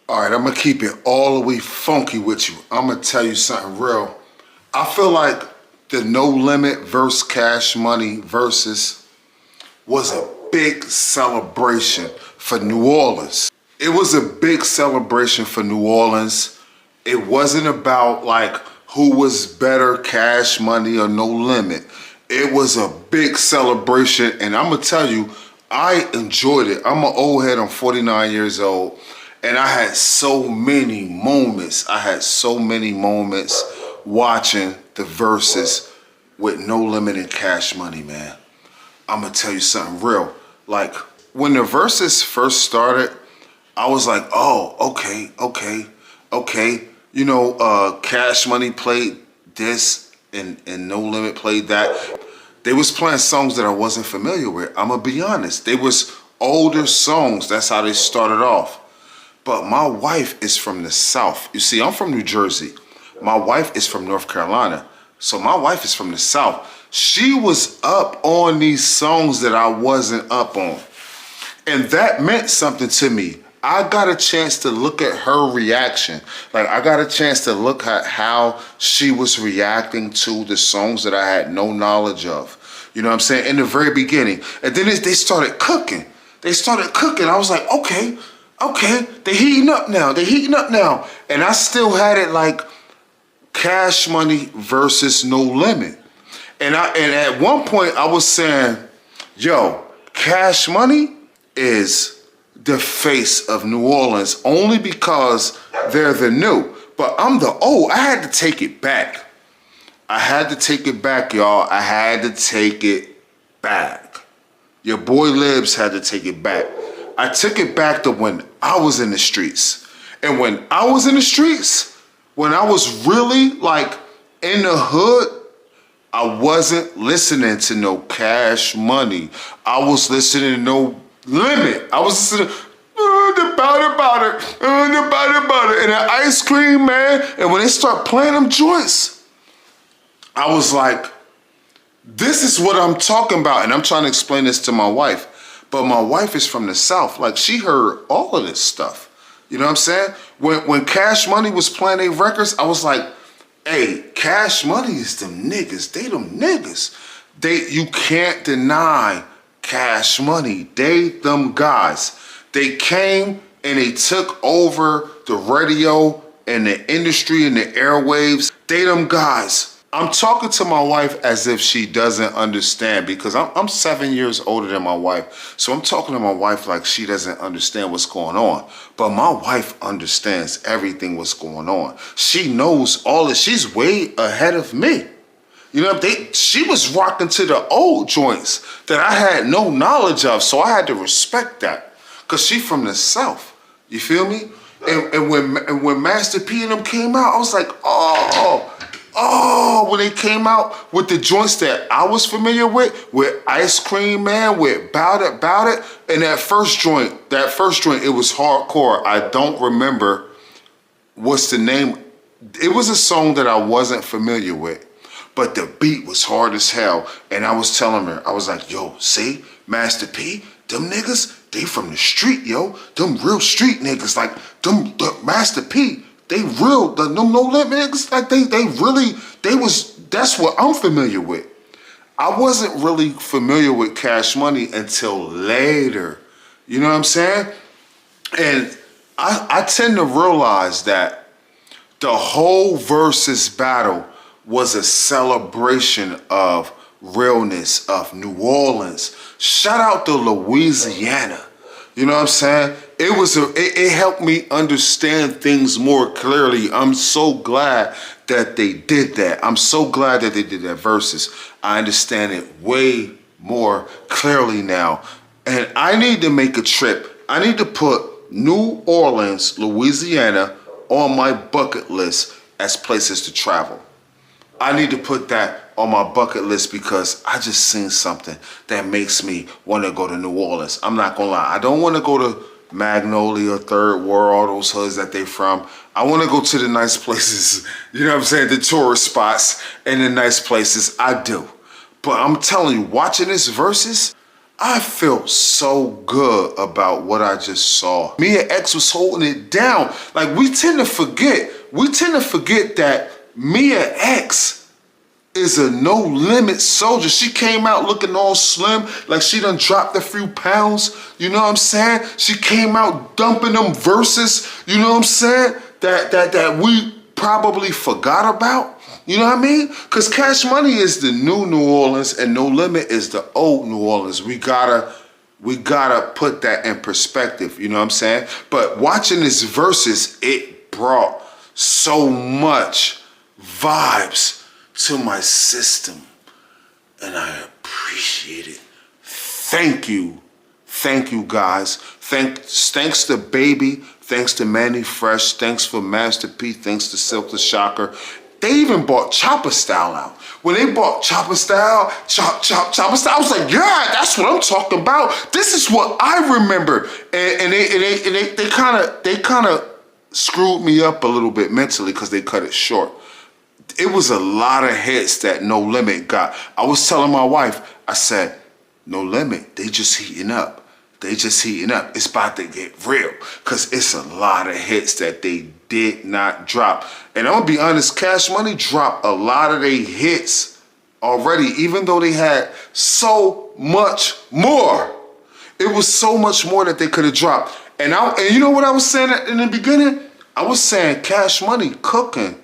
All right, I'm gonna keep it all the way funky with you. I'm gonna tell you something real. I feel like the No Limit versus Cash Money versus was a big celebration for New Orleans. It was a big celebration for New Orleans. It wasn't about like who was better, Cash Money or No Limit. It was a big celebration, and I'm gonna tell you, I enjoyed it. I'm an old head, I'm 49 years old. And I had so many moments. I had so many moments watching the Verzuz with No Limit and Cash Money, man. I'm gonna tell you something real. Like when the Verzuz first started, I was like, oh, okay. You know, Cash Money played this and No Limit played that. They was playing songs that I wasn't familiar with. I'm gonna be honest. They was older songs. That's how they started off. But my wife is from the South. You see, I'm from New Jersey. My wife is from North Carolina. So my wife is from the South. She was up on these songs that I wasn't up on. And that meant something to me. I got a chance to look at her reaction. Like, I got a chance to look at how she was reacting to the songs that I had no knowledge of. You know what I'm saying? In the very beginning. And then they started cooking. I was like, okay, they heating up now. And I still had it like Cash Money versus No Limit. And at one point I was saying, yo, Cash Money is the face of New Orleans only because they're the new. But I'm the old. I had to take it back. Y'all. I had to take it back. Your boy Libs had to take it back. I took it back to when I was in the streets. And when I was in the streets, when I was really like in the hood, I wasn't listening to no Cash Money. I was listening to No Limit. I was listening to about it, and the Ice Cream Man. And when they start playing them joints, I was like, this is what I'm talking about. And I'm trying to explain this to my wife. But my wife is from the South. Like, she heard all of this stuff. You know what I'm saying? When Cash Money was playing their records, I was like, hey, Cash Money is them niggas. They them niggas. You can't deny Cash Money. They them guys. They came and they took over the radio and the industry and the airwaves. They them guys. I'm talking to my wife as if she doesn't understand, because I'm 7 years older than my wife. So I'm talking to my wife like she doesn't understand what's going on. But my wife understands everything what's going on. She knows all this. She's way ahead of me. You know, she was rocking to the old joints that I had no knowledge of. So I had to respect that, because she from the South. You feel me? And when Master P and them came out, I was like, when they came out with the joints that I was familiar with Ice Cream Man, with Bout It, and that first joint, it was hardcore. I don't remember what's the name. It was a song that I wasn't familiar with, but the beat was hard as hell. And I was telling her, I was like, yo, see, Master P, them niggas, they from the street, yo. Them real street niggas, like the Master P. They real, the No Limit niggas, like that's what I'm familiar with. I wasn't really familiar with Cash Money until later. You know what I'm saying? And I tend to realize that the whole Verzuz battle was a celebration of realness, of New Orleans. Shout out to Louisiana. You know what I'm saying? It helped me understand things more clearly. I'm so glad that they did that. I'm so glad that they did that Verzuz. I understand it way more clearly now. And I need to make a trip. I need to put New Orleans, Louisiana on my bucket list as places to travel. I need to put that on my bucket list because I just seen something that makes me want to go to New Orleans. I'm not gonna lie. I don't want to go to Magnolia, Third World, those hoods that they from. I want to go to the nice places, you know what I'm saying, the tourist spots and the nice places. I do. But I'm telling you, watching this Verzuz, I felt so good about what I just saw. Me and X was holding it down. Like, we tend to forget that Mia X is a no limit soldier. She came out looking all slim, like she done dropped a few pounds. You know what I'm saying? She came out dumping them verses, you know what I'm saying? That we probably forgot about. You know what I mean? Because Cash Money is the new New Orleans and No Limit is the old New Orleans. We gotta put that in perspective, you know what I'm saying? But watching this verses, it brought so much vibes to my system. And I appreciate it. Thank you. Thank you, guys. Thanks to Baby. Thanks to Manny Fresh. Thanks for Master P. Thanks to Silk the Shocker. They even bought Chopper Style out. When they bought Chopper Style, Chopper Style, I was like, yeah, that's what I'm talking about. This is what I remember. And they kind of screwed me up a little bit mentally because they cut it short. It was a lot of hits that No Limit got. I was telling my wife, I said, No Limit, they just heating up. They just heating up. It's about to get real because it's a lot of hits that they did not drop. And I'm gonna be honest, Cash Money dropped a lot of their hits already, even though they had so much more. It was so much more that they could have dropped. And you know what I was saying in the beginning? I was saying Cash Money cooking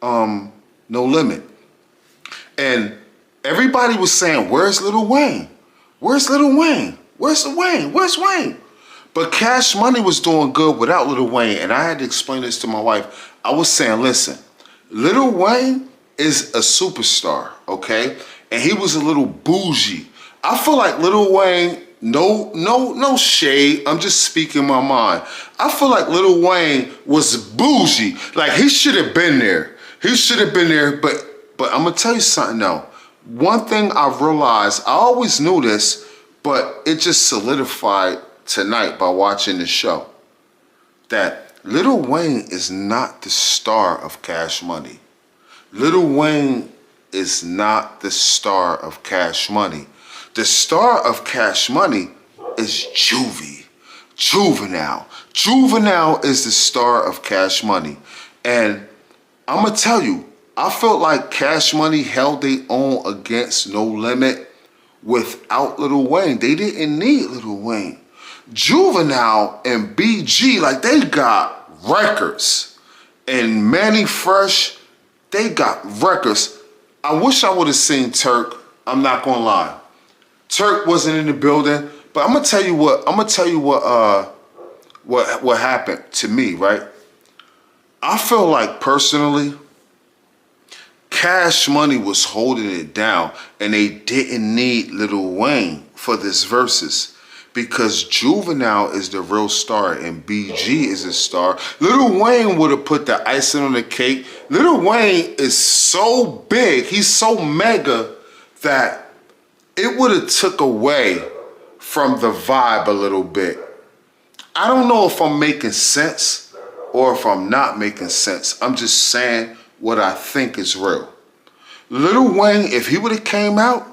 No Limit. And everybody was saying, where's Lil Wayne? Where's Lil Wayne? Where's Wayne? Where's Wayne? But Cash Money was doing good without Lil Wayne, and I had to explain this to my wife. I was saying, listen, Lil Wayne is a superstar, okay? And he was a little bougie. I feel like Lil Wayne, no shade, I'm just speaking my mind. I feel like Lil Wayne was bougie. Like, he should have been there. He should have been there, but I'm gonna tell you something though. One thing I realized, I always knew this, but it just solidified tonight by watching the show, that Lil Wayne is not the star of Cash Money. Lil Wayne is not the star of Cash Money. The star of Cash Money is Juvenile. Juvenile is the star of Cash Money. And I'm gonna tell you, I felt like Cash Money held their own against No Limit without Lil Wayne. They didn't need Lil Wayne. Juvenile and BG, like, they got records. And Manny Fresh, they got records. I wish I would have seen Turk. I'm not gonna lie. Turk wasn't in the building, but I'm gonna tell you what happened to me, right? I feel like personally, Cash Money was holding it down, and they didn't need Lil Wayne for this verses because Juvenile is the real star and BG is a star. Lil Wayne would have put the icing on the cake. Lil Wayne is so big, he's so mega that it would have took away from the vibe a little bit. I don't know if I'm making sense or if I'm not making sense. I'm just saying what I think is real. Lil Wayne, if he would have came out,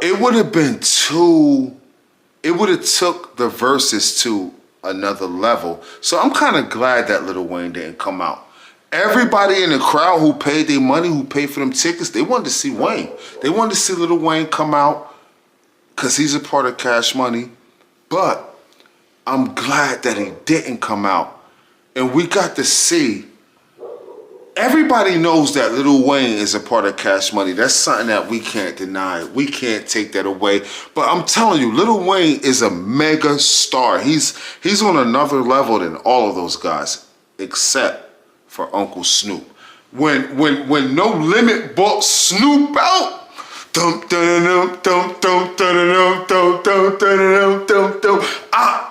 it would have been it would have took the verses to another level. So I'm kind of glad that Lil Wayne didn't come out. Everybody in the crowd who paid their money, who paid for them tickets, they wanted to see Wayne. They wanted to see Lil Wayne come out because he's a part of Cash Money. But I'm glad that he didn't come out. And we got to see. Everybody knows that Lil Wayne is a part of Cash Money. That's something that we can't deny. We can't take that away. But I'm telling you, Lil Wayne is a mega star. He's on another level than all of those guys, except for Uncle Snoop. When No Limit bought Snoop out,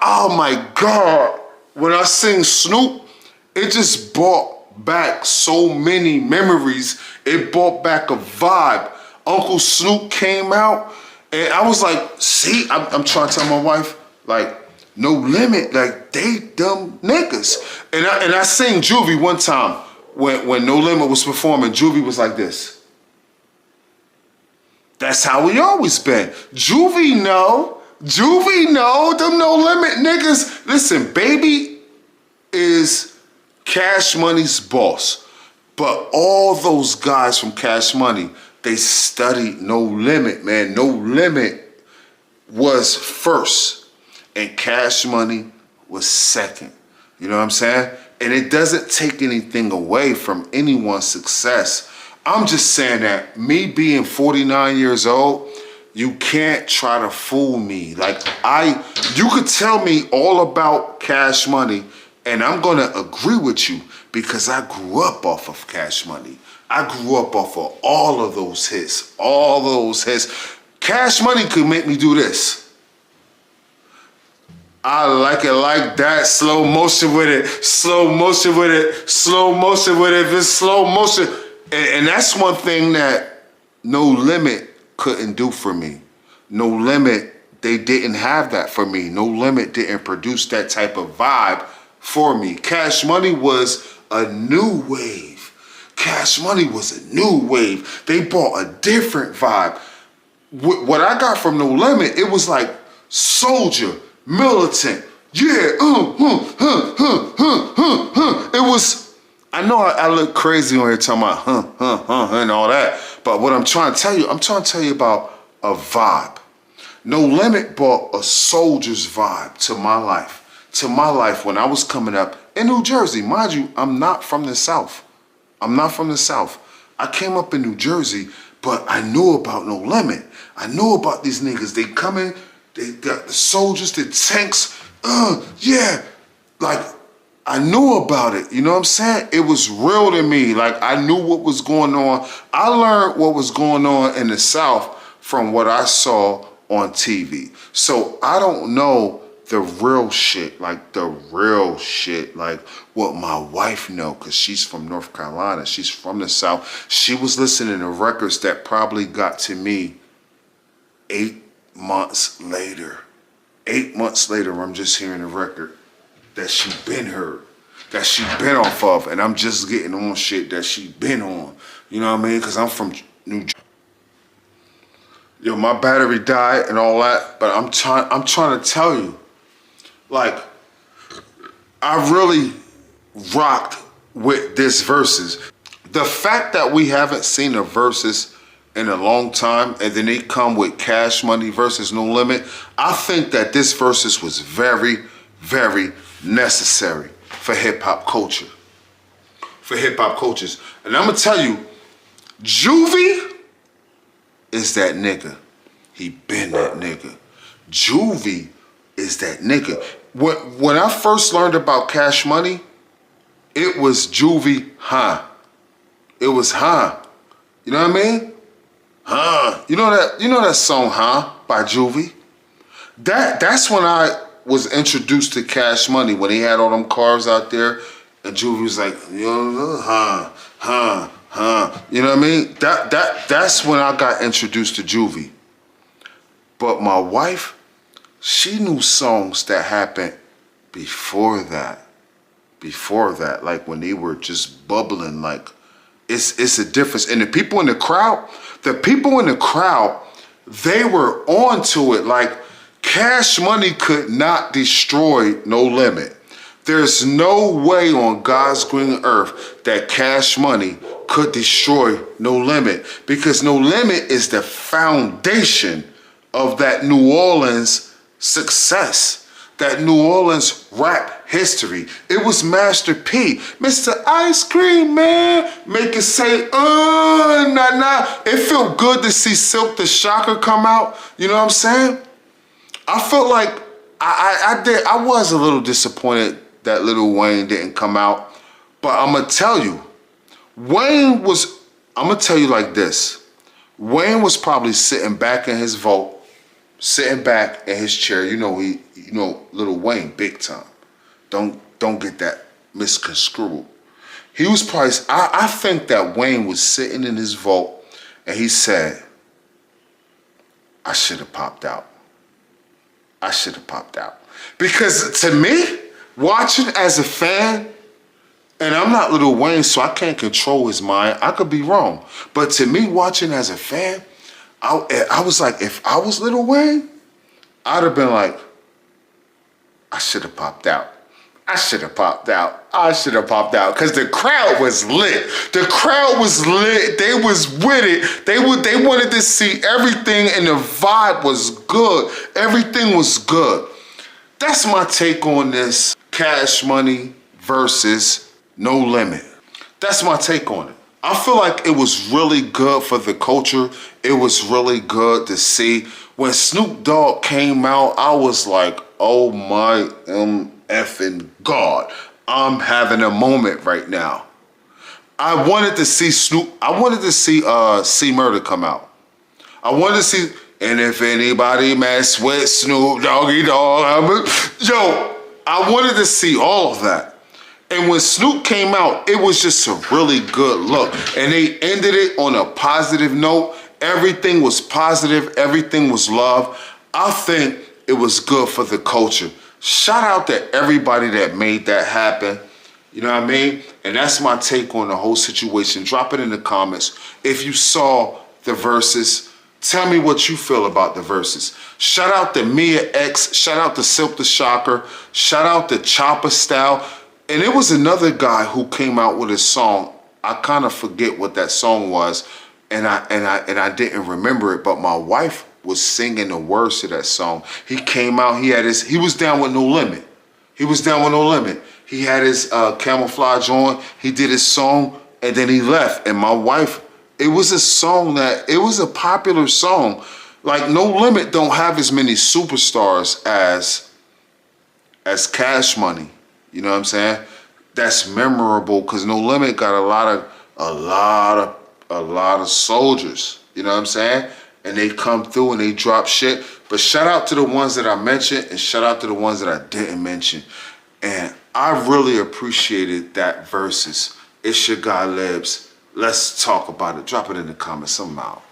oh my God. When I sing Snoop, it just brought back so many memories. It brought back a vibe. Uncle Snoop came out and I was like, see, I'm trying to tell my wife, like, No Limit, like, they dumb niggas. And I sang Juvie one time when No Limit was performing. Juvie was like this. That's how we always been. Juvie know, them No Limit niggas. Listen, Baby is Cash Money's boss. But all those guys from Cash Money, they studied No Limit, man. No Limit was first and Cash Money was second. You know what I'm saying? And it doesn't take anything away from anyone's success. I'm just saying that me being 49 years old, you can't try to fool me. Like you could tell me all about Cash Money and I'm gonna agree with you because I grew up off of Cash Money. I grew up off of all of those hits, Cash Money could make me do this. I like it like that, slow motion with it, if it's slow motion. And that's one thing that No Limit couldn't do for me. No Limit, they didn't have that for me. No Limit didn't produce that type of vibe for me. Cash Money was a new wave. They brought a different vibe. What I got from No Limit, it was like soldier, militant. Yeah, It was, I know I look crazy when you're talking about and all that, but what I'm trying to tell you about a vibe. No Limit brought a soldier's vibe to my life. When I was coming up in New Jersey. Mind you, I'm not from the South. I came up in New Jersey, but I knew about No Limit. I knew about these niggas. They coming, they got the soldiers, the tanks. Yeah. Like, I knew about it. You know what I'm saying? It was real to me. Like, I knew what was going on. I learned what was going on in the South from what I saw on TV. So I don't know the real shit, like what my wife know, because she's from North Carolina. She's from the South. She was listening to records that probably got to me 8 months later. 8 months later, I'm just hearing a record that she been heard, that she been off of, and I'm just getting on shit that she been on. You know what I mean? Because I'm from New Jersey. Yo, my battery died and all that, but I'm trying to tell you, like, I really rocked with this Verzuz. The fact that we haven't seen a Verzuz in a long time, and then they come with Cash Money versus No Limit, I think that this Verzuz was very, very necessary for hip-hop culture. And I'm gonna tell you, Juvie is that nigga. He been that nigga. Juvie is that nigga. When I first learned about Cash Money, it was Juvie, It was, You know what I mean? You know that song, by Juvie? That's when I was introduced to Cash Money, when he had all them cars out there, and Juvie was like, you know what I mean? That's when I got introduced to Juvie. But my wife, she knew songs that happened before that, like when they were just bubbling. Like, it's a difference. And the people in the crowd, they were onto it. Like, Cash Money could not destroy No Limit. There's no way on God's green earth that Cash Money could destroy No Limit, because No Limit is the foundation of that New Orleans success, that New Orleans rap history. It was Master P, Mr. Ice Cream Man, make it say, nah. It felt good to see Silk the Shocker come out. You know what I'm saying? I felt like I was a little disappointed that Lil Wayne didn't come out, but I'm gonna tell you, I'm gonna tell you like this. Wayne was probably sitting back in his vault, sitting back in his chair. You know Lil Wayne, big time. Don't get that misconstrued. He was probably, I think that Wayne was sitting in his vault and he said, I should have popped out. Because to me, watching as a fan, and I'm not Lil Wayne, so I can't control his mind. I could be wrong. But to me, watching as a fan, I was like, if I was Lil Wayne, I'd have been like, I should have popped out. I should have popped out. I should have popped out because the crowd was lit. The crowd was lit. They was with it. They wanted to see everything, and the vibe was good. Everything was good. That's my take on this Cash Money versus No Limit. That's my take on it. I feel like it was really good for the culture. It was really good to see. When Snoop Dogg came out, I was like, oh my effing God. I'm having a moment right now. I wanted to see Snoop. I wanted to see C Murder come out. I wanted to see, and if anybody mess with Snoop Doggy Dogg, yo, I wanted to see all of that. And when Snoop came out, it was just a really good look. And they ended it on a positive note. Everything was positive. Everything was love. I think it was good for the culture. Shout out to everybody that made that happen. You know what I mean? And that's my take on the whole situation. Drop it in the comments. If you saw the Verzuz, tell me what you feel about the Verzuz. Shout out to Mia X. Shout out to Silk the Shocker. Shout out to Chopper Style. And it was another guy who came out with a song. I kind of forget what that song was, and I didn't remember it. But my wife was singing the words to that song. He came out. He was down with No Limit. He was down with No Limit. He had his camouflage on. He did his song, and then he left. And my wife, it was a song it was a popular song. Like No Limit don't have as many superstars as Cash Money. You know what I'm saying? That's memorable because No Limit got a lot of soldiers. You know what I'm saying? And they come through and they drop shit. But shout out to the ones that I mentioned and shout out to the ones that I didn't mention. And I really appreciated that Verzuz. It's your guy Libs. Let's talk about it. Drop it in the comments. I'm out.